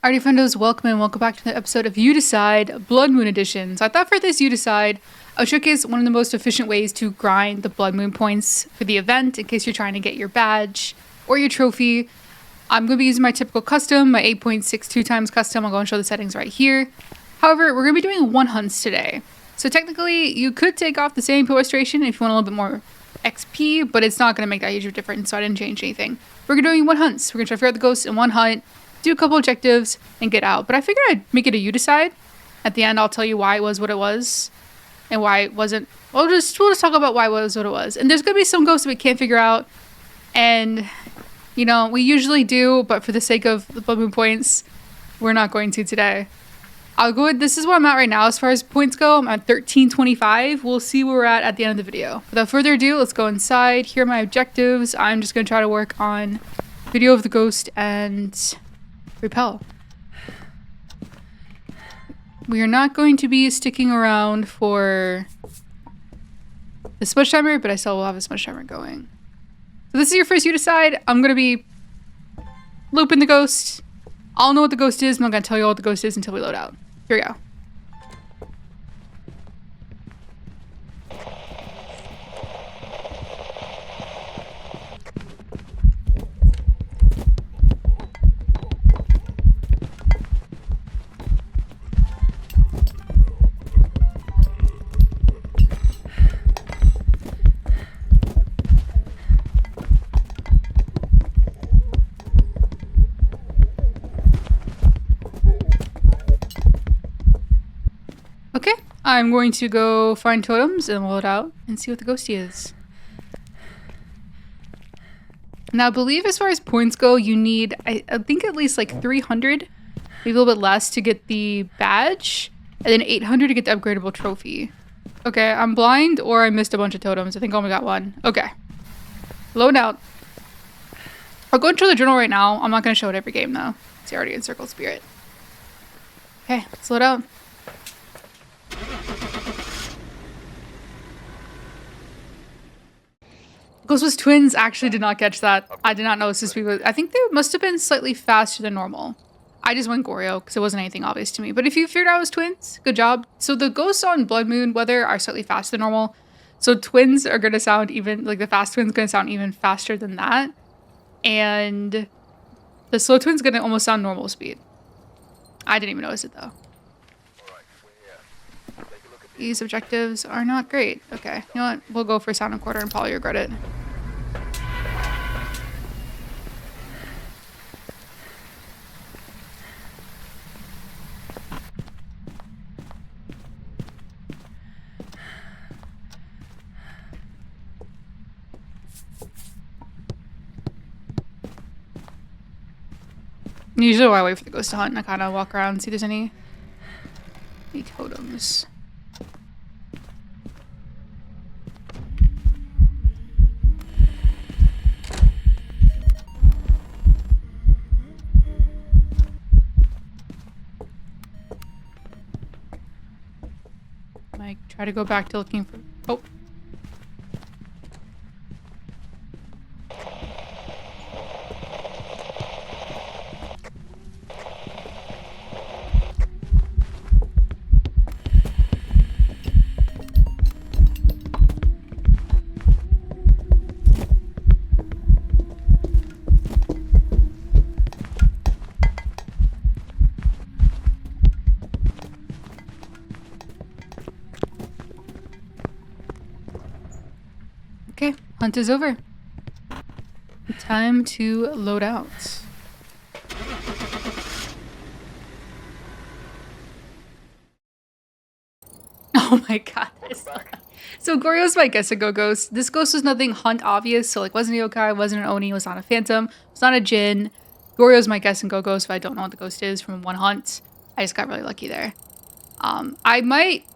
Alrighty, friendos, welcome and welcome back to the episode of You Decide Blood Moon Edition. So I thought for this You Decide, I'll showcase one of the most efficient ways to grind the Blood Moon points for the event in case you're trying to get your badge or your trophy. I'm going to be using my typical custom, my 8.62 times custom. I'll go and show the settings right here. However, we're going to be doing one hunts today. So technically, you could take off the same restoration if you want a little bit more XP, but it's not going to make that huge of a difference, so I didn't change anything. We're going to be doing one hunts. We're going to try to figure out the ghosts in one hunt, do a couple objectives, and get out. But I figured I'd make it a you decide. At the end, I'll tell you why it was what it was, and why it wasn't. We'll just talk about why it was what it was. And there's gonna be some ghosts that we can't figure out, and you know we usually do, but for the sake of the Blood Moon points, we're not going to today. I'll go. This is where I'm at right now as far as points go. I'm at 1325. We'll see where we're at the end of the video. Without further ado, let's go inside. Here are my objectives. I'm just gonna try to work on video of the ghost and repel. We are not going to be sticking around for the smudge timer, but I still will have a smudge timer going. So this is your first you decide. I'm going to be looping the ghost. I'll know what the ghost is. I'm not going to tell you what the ghost is until we load out. Here we go. Okay, I'm going to go find totems and load out and see what the ghosty is. Now, I believe as far as points go, you need, I think at least like 300, maybe a little bit less to get the badge, and then 800 to get the upgradable trophy. Okay, I'm blind or I missed a bunch of totems. I think I only got one. Okay, load out. I'll go into the journal right now. I'm not going to show it every game though. It's already encircled spirit. Okay, let's load out. Ghost was twins. Actually did not catch that. I did not notice this people. I think they must have been slightly faster than normal. I just went Goryo because it wasn't anything obvious to me. But if you figured out it was twins, good job. So the ghosts on Blood Moon weather are slightly faster than normal. So twins are going to sound even, like the fast twins going to sound even faster than that. And the slow twins going to almost sound normal speed. I didn't even notice it though. These objectives are not great. Okay, you know what? We'll go for sound and quarter and probably regret it. Usually while I wait for the ghost to hunt, I kind of walk around and see if there's any totems. Like, try to go back to looking for... Oh. Okay, hunt is over. Time to load out. Oh my god. So Goryo's my guess and go ghost. This ghost was nothing hunt obvious, so like wasn't a yokai, wasn't an oni, was not a phantom, was not a djinn. Goryo's my guess and go ghost if I don't know what the ghost is from one hunt. I just got really lucky there. I might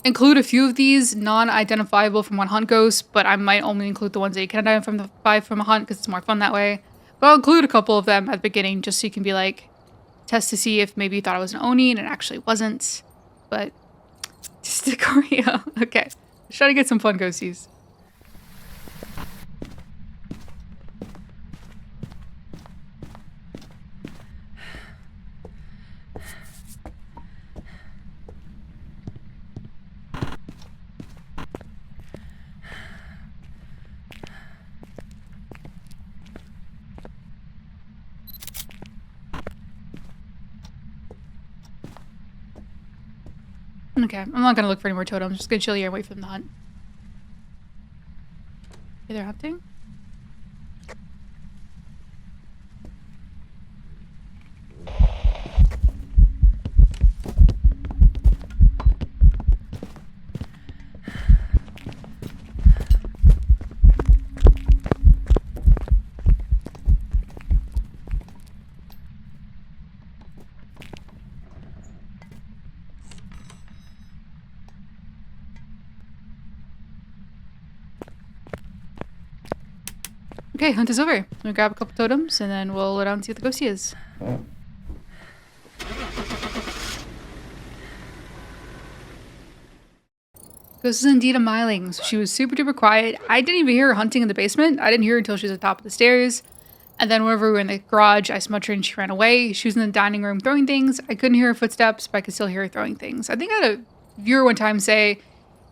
include a few of these non-identifiable from one hunt ghosts, but I might only include the ones that you can identify from a hunt because it's more fun that way. But I'll include a couple of them at the beginning just so you can be like, test to see if maybe you thought it was an oni and it actually wasn't. But just a Goryo. Okay, let's try to get some fun ghosties. Okay, I'm not gonna look for any more totems. I'm just gonna chill here and wait for them to hunt. Okay, they're hunting. Okay, hunt is over. I'm gonna grab a couple totems and then we'll let out and see what the ghostie is. Ghost is indeed a myling, so she was super duper quiet. I didn't even hear her hunting in the basement. I didn't hear her until she was at the top of the stairs. And then whenever we were in the garage, I smudged her and she ran away. She was in the dining room throwing things. I couldn't hear her footsteps, but I could still hear her throwing things. I think I had a viewer one time say,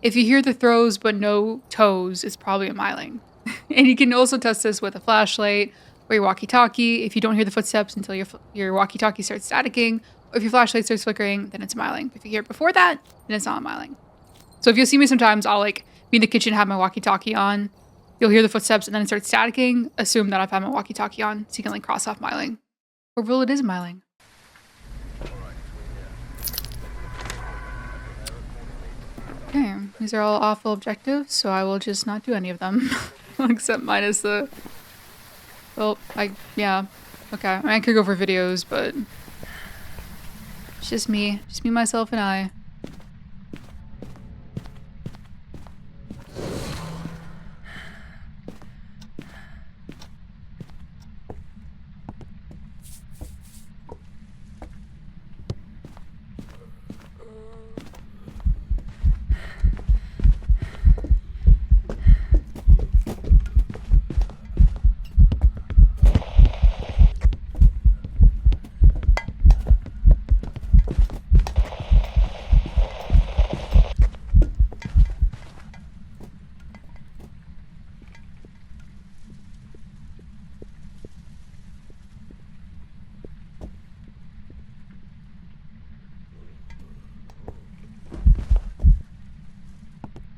if you hear the throws but no toes, it's probably a myling. And you can also test this with a flashlight or your walkie-talkie. If you don't hear the footsteps until your walkie-talkie starts staticking, or if your flashlight starts flickering, then it's a myling. If you hear it before that, then it's not a myling. So if you'll see me sometimes, I'll like be in the kitchen, have my walkie-talkie on. You'll hear the footsteps and then it starts staticking. Assume that I've had my walkie-talkie on, so you can like cross off myling. Or rule it is myling. Okay, these are all awful objectives, so I will just not do any of them. Except minus the... Well, yeah. Okay, I mean, I could go for videos, but... It's just me. Just me, myself, and I.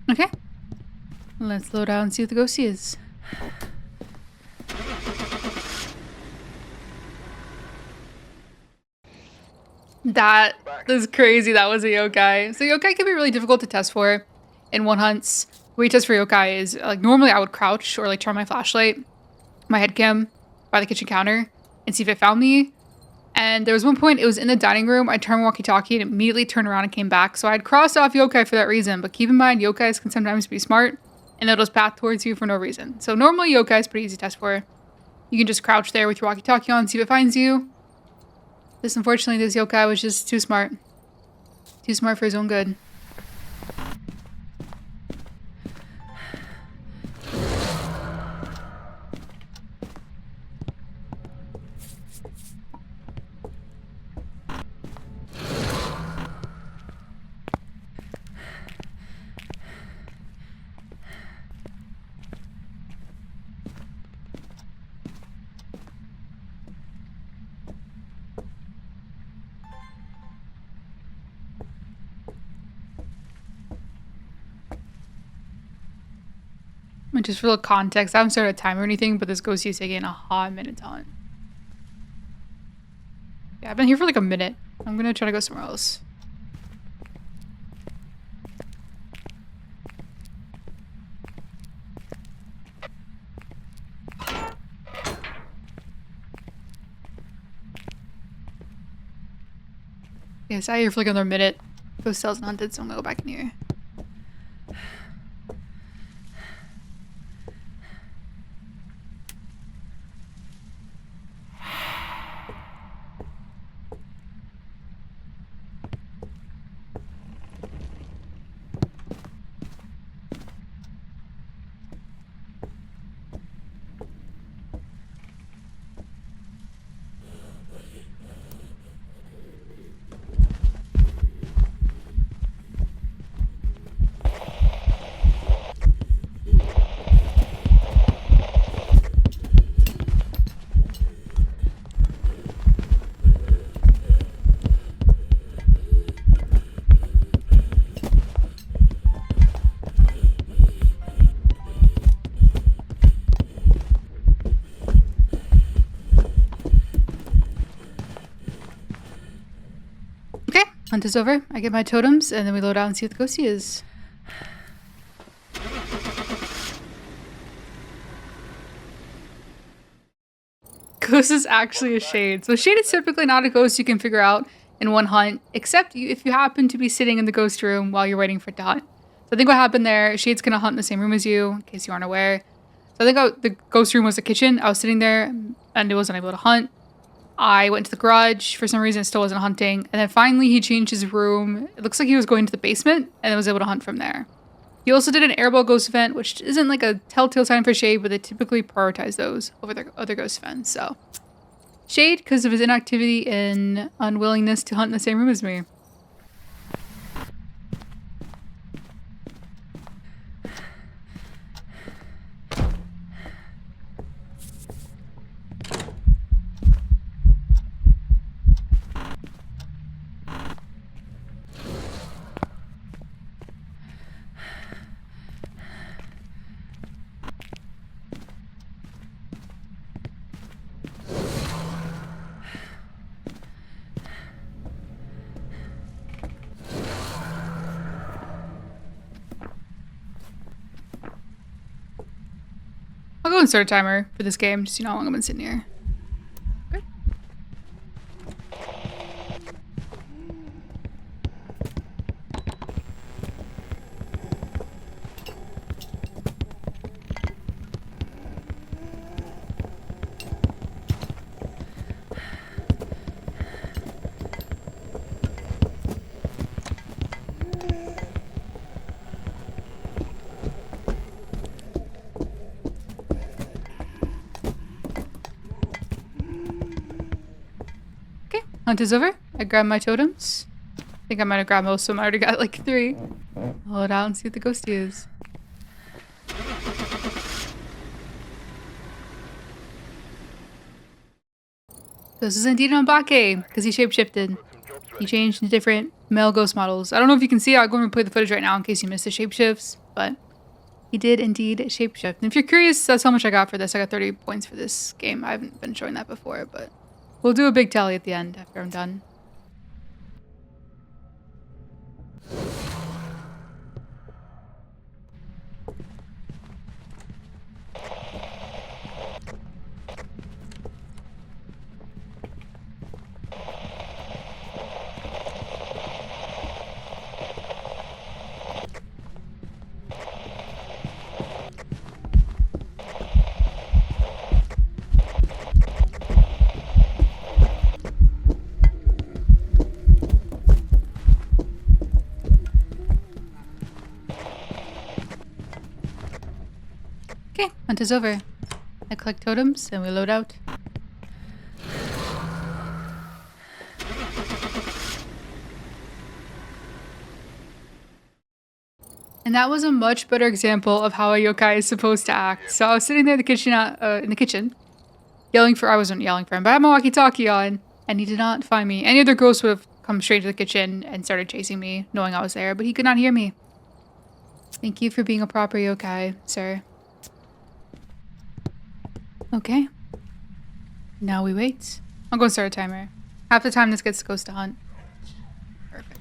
Okay. Let's load out and see what the ghostie is. That is crazy. That was a yokai. So yokai can be really difficult to test for in one hunts. The way you test for yokai is like normally I would crouch or like turn my flashlight, my head cam by the kitchen counter and see if it found me. And there was one point, it was in the dining room. I turned my walkie-talkie and immediately turned around and came back. So I'd crossed off yokai for that reason. But keep in mind, yokais can sometimes be smart and they'll just path towards you for no reason. So normally yokai is pretty easy to test for. You can just crouch there with your walkie-talkie on, see if it finds you. Unfortunately, this yokai was just too smart. Too smart for his own good. Just for a little context, I haven't started a timer or anything, but this ghostie is taking a hot minute to hunt. Yeah, I've been here for like a minute. I'm gonna try to go somewhere else. Yeah, I sat here for like another minute. Ghost cells and hunted, so I'm gonna go back in here. Hunt is over. I get my totems, and then we load out and see what the ghosty is. Ghost is actually a shade. So shade is typically not a ghost you can figure out in one hunt, except if you happen to be sitting in the ghost room while you're waiting for it to hunt. So I think what happened there, Shade's gonna hunt in the same room as you, in case you aren't aware. So I think the ghost room was the kitchen. I was sitting there and it wasn't able to hunt. I went to the garage. For some reason, it still wasn't hunting. And then finally, he changed his room. It looks like he was going to the basement and then was able to hunt from there. He also did an airball ghost event, which isn't like a telltale sign for Shade, but they typically prioritize those over their other ghost events. So Shade, because of his inactivity and unwillingness to hunt in the same room as me. I'll go and start a timer for this game, just so you know how long I've been sitting here. Okay. Hunt is over. I grabbed my totems. I think I might have grabbed most of them. I already got like 3. I'll hold out and see what the ghosty is. This is indeed an Mbake, because he shapeshifted. He changed into different male ghost models. I don't know if you can see it. I'll go and play the footage right now in case you missed the shapeshifts, but he did indeed shapeshift. And if you're curious, that's how much I got for this. I got 30 points for this game. I haven't been showing that before, but we'll do a big tally at the end after I'm done. Okay, hunt is over. I collect totems and we load out. And that was a much better example of how a yokai is supposed to act. So I was sitting there in the kitchen, I wasn't yelling for him, but I had my walkie-talkie on, and he did not find me. Any other ghost would have come straight to the kitchen and started chasing me, knowing I was there, but he could not hear me. Thank you for being a proper yokai, sir. Okay. Now we wait. I'll go start a timer. Half the time this goes to hunt. Perfect.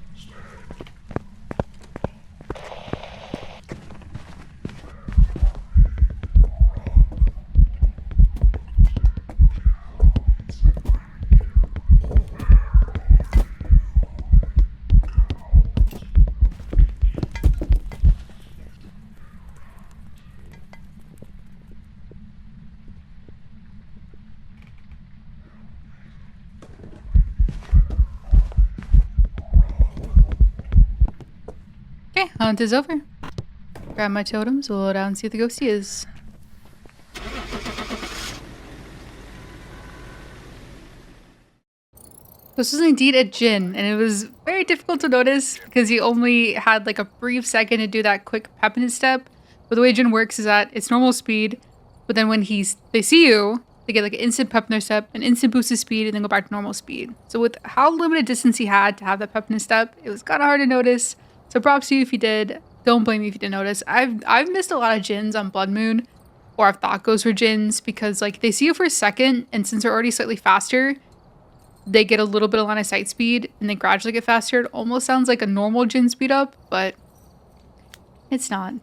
Okay, hunt is over. Grab my totems, we'll load out and see what the ghosty is. This was indeed a Jin, and it was very difficult to notice because he only had like a brief second to do that quick pep in his step. But the way Jin works is that it's normal speed, but then when they see you, they get like an instant pep in their step, an instant boost of speed, and then go back to normal speed. So with how limited distance he had to have that pep in his step, it was kind of hard to notice. So props to you if you did. Don't blame me if you didn't notice. I've missed a lot of Jins on Blood Moon, or I've thought ghosts were Jins, because like they see you for a second, and since they're already slightly faster, they get a little bit of line of sight speed and then gradually get faster. It almost sounds like a normal Jinn speed up, but it's not.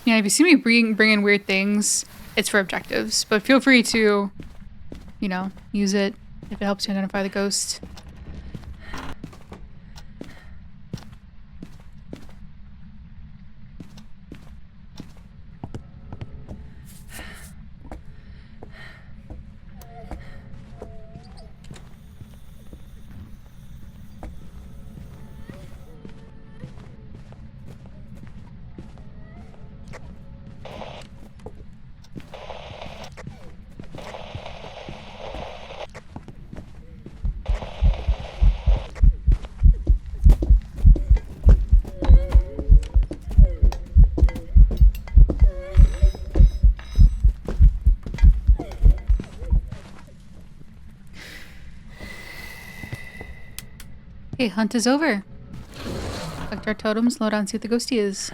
Yeah, if you see me bring in weird things, it's for objectives, but feel free to, you know, use it if it helps you identify the ghost. Okay, hunt is over. Collect our totems, load on, see what the ghosty is.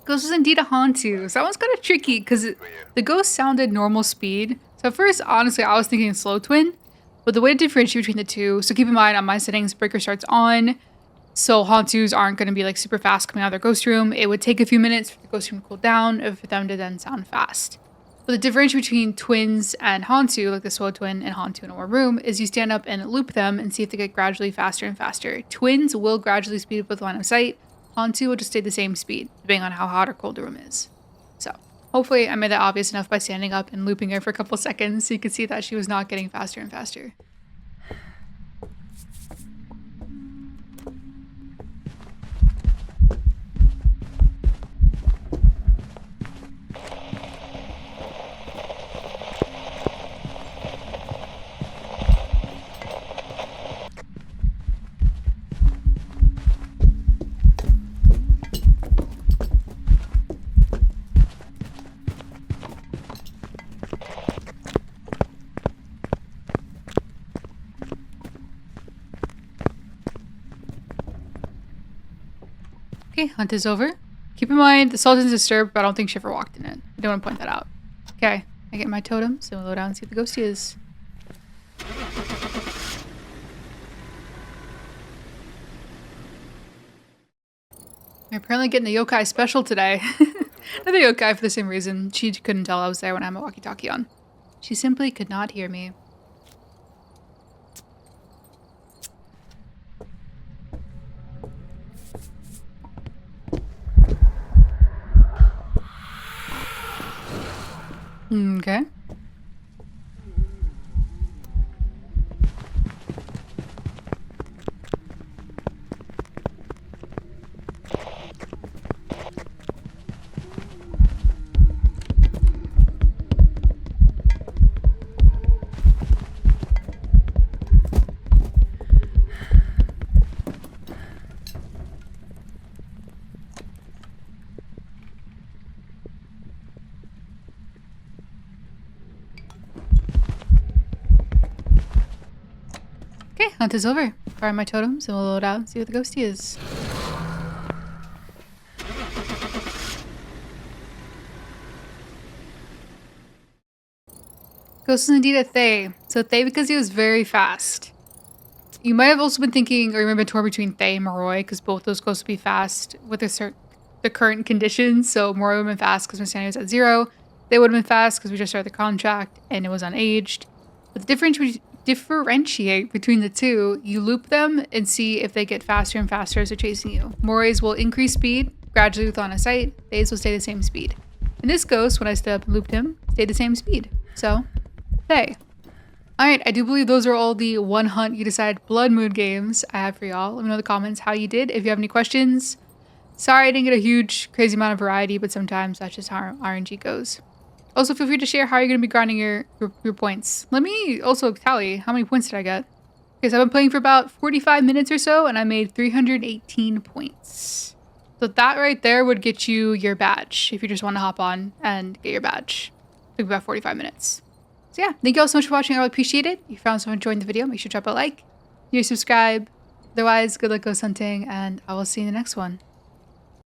Ghost was indeed a Hantu. So that one's kind of tricky because the ghost sounded normal speed. So at first, honestly, I was thinking slow twin. But the way to differentiate between the two, so keep in mind on my settings, breaker starts on. So Hantus aren't going to be like super fast coming out of their ghost room. It would take a few minutes for the ghost room to cool down and for them to then sound fast. But the difference between twins and Hantu, like the slow twin and Hantu in a room, is you stand up and loop them and see if they get gradually faster and faster. Twins will gradually speed up with line of sight. Hantu will just stay the same speed, depending on how hot or cold the room is. So hopefully I made that obvious enough by standing up and looping her for a couple seconds so you could see that she was not getting faster and faster. Okay, hunt is over. Keep in mind, the Sultan's disturbed, but I don't think she ever walked in it. I don't want to point that out. Okay, I get my totem, so we'll go down and see what the ghosty is. We're apparently getting the yokai special today. Another yokai for the same reason. She couldn't tell I was there when I had my walkie-talkie on. She simply could not hear me. Okay. Okay, hunt is over. Fire my totems and we'll load out and see what the ghosty is. Ghost is indeed a Thay. So Thay because he was very fast. You might have also been thinking, or you might have been torn between Thay and Moroi, because both those ghosts would be fast with the current conditions. So Moroi would have been fast because my sanity was at 0. They would have been fast because we just started the contract and it was unaged. But the differentiate between the two, you loop them and see if they get faster and faster as they're chasing you. Moroi's will increase speed gradually with line of sight. Thay's will stay the same speed. And this ghost, when I stood up and looped him, stayed the same speed. So, Thay. Alright, I do believe those are all the One Hunt You Decide Blood Moon games I have for y'all. Let me know in the comments how you did. If you have any questions, sorry I didn't get a huge, crazy amount of variety, but sometimes that's just how RNG goes. Also, feel free to share how you're going to be grinding your points. Let me also tally how many points did I get. Okay, so I've been playing for about 45 minutes or so, and I made 318 points. So that right there would get you your badge, if you just want to hop on and get your badge. It took about 45 minutes. So yeah, thank you all so much for watching. I really appreciate it. If you found someone enjoying the video, make sure to drop a like. You subscribe. Otherwise, good luck ghost hunting, and I will see you in the next one.